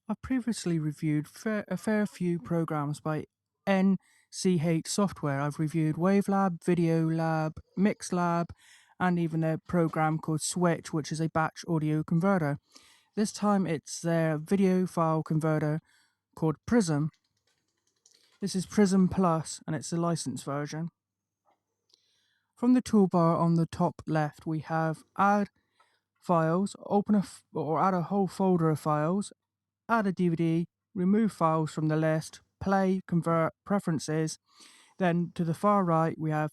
I've previously reviewed a fair few programs by NCH Software. I've reviewed Wavelab, Videolab, MixLab, and even their program called Switch, which is a batch audio converter. This time it's their video file converter called Prism. This is Prism Plus, and it's the licensed version. From the toolbar on the top left, we have Add Files, or add a whole folder of files, add a DVD, remove files from the list, play, convert, preferences. Then to the far right, we have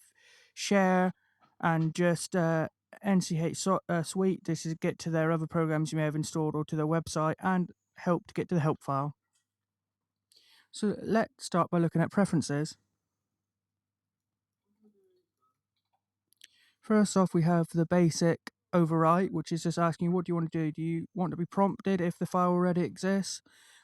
share and just NCH Suite. This is get to their other programs you may have installed or to their website, and help to get to the help file. So let's start by looking at preferences. First off, we have the basic overwrite, which is just asking what do you want to do. Do you want to be prompted if the file already exists?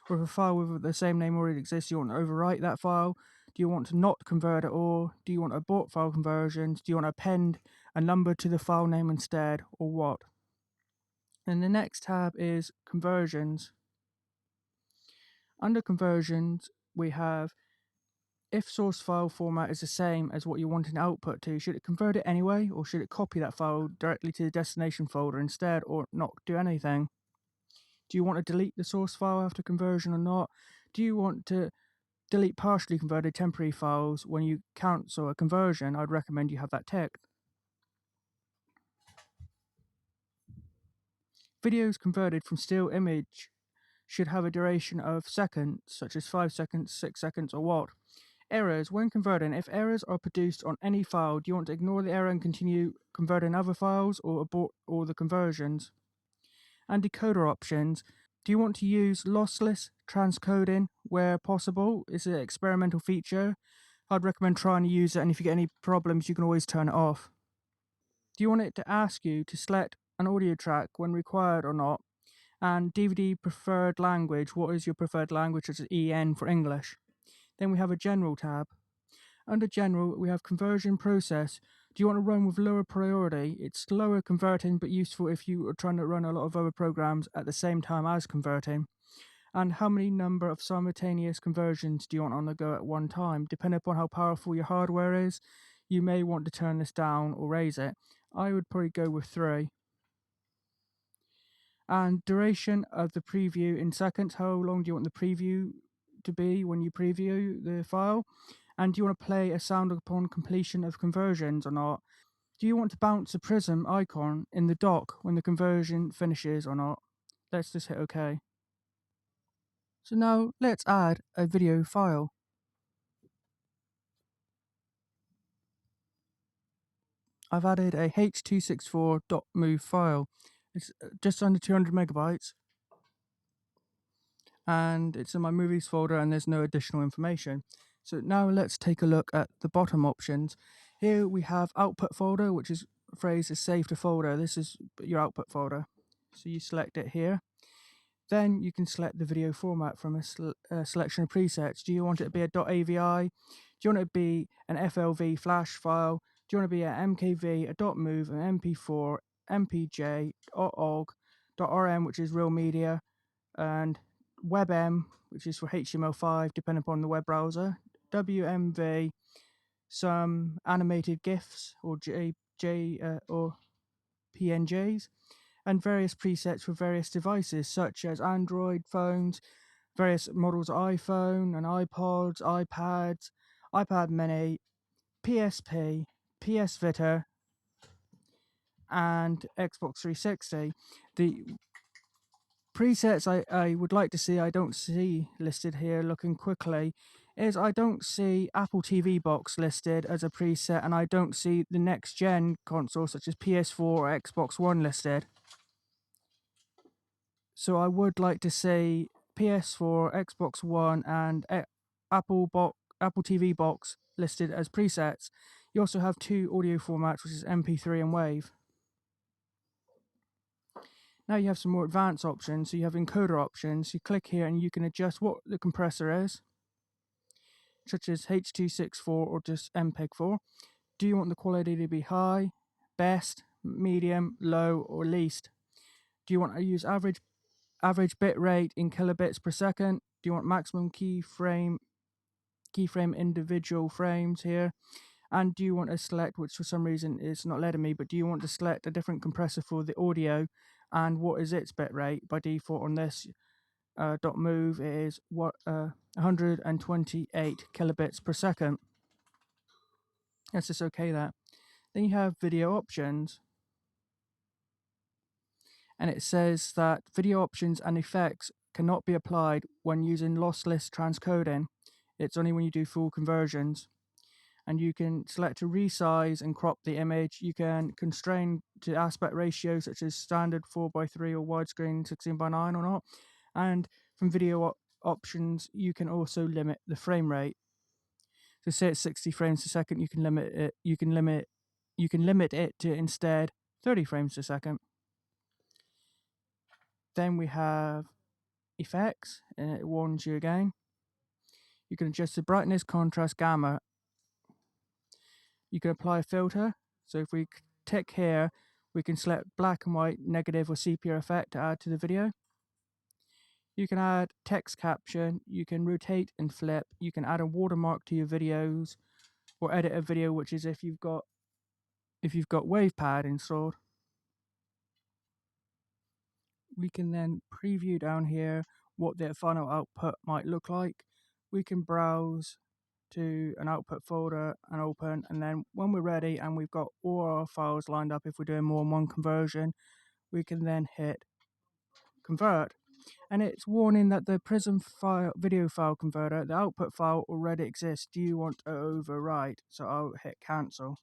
Or if a file with the same name already exists, you want to overwrite that file? Do you want to not convert it all? Do you want abort file conversions? Do you want to append a number to the file name instead, or what? And the next tab is conversions. Under conversions, we have if source file format is the same as what you want an output to, should it convert it anyway, or should it copy that file directly to the destination folder instead, or not do anything? Do you want to delete the source file after conversion or not? Do you want to delete partially converted temporary files when you cancel a conversion? I'd recommend you have that ticked. Videos converted from still image should have a duration of seconds, such as 5 seconds, 6 seconds, or what? Errors. When converting, if errors are produced on any file, do you want to ignore the error and continue converting other files, or abort all the conversions? And decoder options. Do you want to use lossless transcoding where possible? It's an experimental feature. I'd recommend trying to use it, and if you get any problems, you can always turn it off. Do you want it to ask you to select an audio track when required or not? And DVD preferred language. What is your preferred language, such as EN for English? Then we have a general tab. Under general, we have conversion process. Do you want to run with lower priority? It's slower converting, but useful if you are trying to run a lot of other programs at the same time as converting. And how many number of simultaneous conversions do you want on the go at one time? Depending upon how powerful your hardware is, you may want to turn this down or raise it. I would probably go with 3. And duration of the preview in seconds. How long do you want the preview to be when you preview the file? And do you want to play a sound upon completion of conversions or not? Do you want to bounce a prism icon in the dock when the conversion finishes or not? Let's just hit OK. So now let's add a video file. I've added a h264.mov file. It's just under 200 megabytes. And it's in my movies folder, and there's no additional information. So now let's take a look at the bottom options. Here we have output folder, which is phrased as save to folder. This is your output folder. So you select it here. Then you can select the video format from a selection of presets. Do you want it to be a .avi? Do you want it to be an FLV flash file? Do you want it to be a MKV, a .mov, an MP4, MPJ, .ogg, .rm, which is real media, and WebM, which is for HTML5, depending upon the web browser, WMV, some animated GIFs or or PNGs, and various presets for various devices such as Android phones, various models of iPhone and iPods, iPads, iPad Mini, PSP, PS Vita, and Xbox 360. The presets I would like to see, I don't see listed here looking quickly, is I don't see Apple TV box listed as a preset, and I don't see the next gen consoles such as PS4 or Xbox One listed. So I would like to see PS4, Xbox One, and Apple TV box listed as presets. You also have 2 audio formats, which is MP3 and WAV. Now you have some more advanced options. So you have encoder options. You click here and you can adjust what the compressor is, such as H.264 or just MPEG-4. Do you want the quality to be high, best, medium, low, or least? Do you want to use average average bit rate in kilobits per second? Do you want maximum keyframe individual frames here? And do you want to select, which for some reason is not letting me, but do you want to select a different compressor for the audio, and what is its bit rate? By default on this .move it is 128 kilobits per second. Let's just okay that. Then you have video options, and it says that video options and effects cannot be applied when using lossless transcoding. It's only when you do full conversions. And you can select to resize and crop the image. You can constrain to aspect ratio such as standard 4:3 or widescreen 16:9 or not. And from video options, you can also limit the frame rate. So say it's 60 frames a second, you can limit it. You can limit it to instead 30 frames a second. Then we have effects, and it warns you again. You can adjust the brightness, contrast, gamma. You can apply a filter. So if we tick here, we can select black and white, negative, or sepia effect to add to the video. You can add text caption. You can rotate and flip. You can add a watermark to your videos, or edit a video, which is if you've got WavePad installed. We can then preview down here what their final output might look like. We can browse to an output folder and open, and then when we're ready and we've got all our files lined up, if we're doing more than one conversion, we can then hit convert, and it's warning that the Prism video file converter, the output file already exists. Do you want to overwrite? So I'll hit cancel.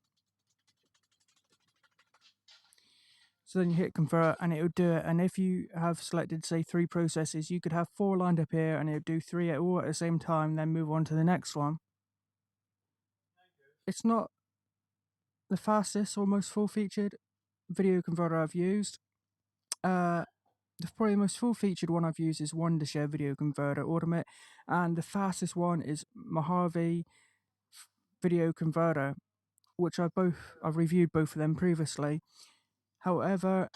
So then you hit convert and it will do it. And if you have selected, say, 3 processes, you could have 4 lined up here and it would do 3 all at the same time, then move on to the next one. It's not the fastest or most full-featured video converter I've used. Probably the most full-featured one I've used is Wondershare Video Converter Automate, and the fastest one is Mojave Video Converter, which I've reviewed both of them previously. However,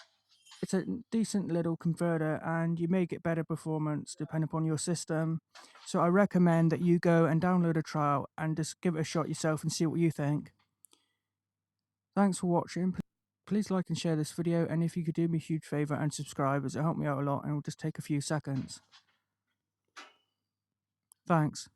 it's a decent little converter and you may get better performance depending upon your system. So I recommend that you go and download a trial and just give it a shot yourself and see what you think. Thanks for watching. Please like and share this video, and if you could do me a huge favor and subscribe, as it helped me out a lot and it will just take a few seconds. Thanks.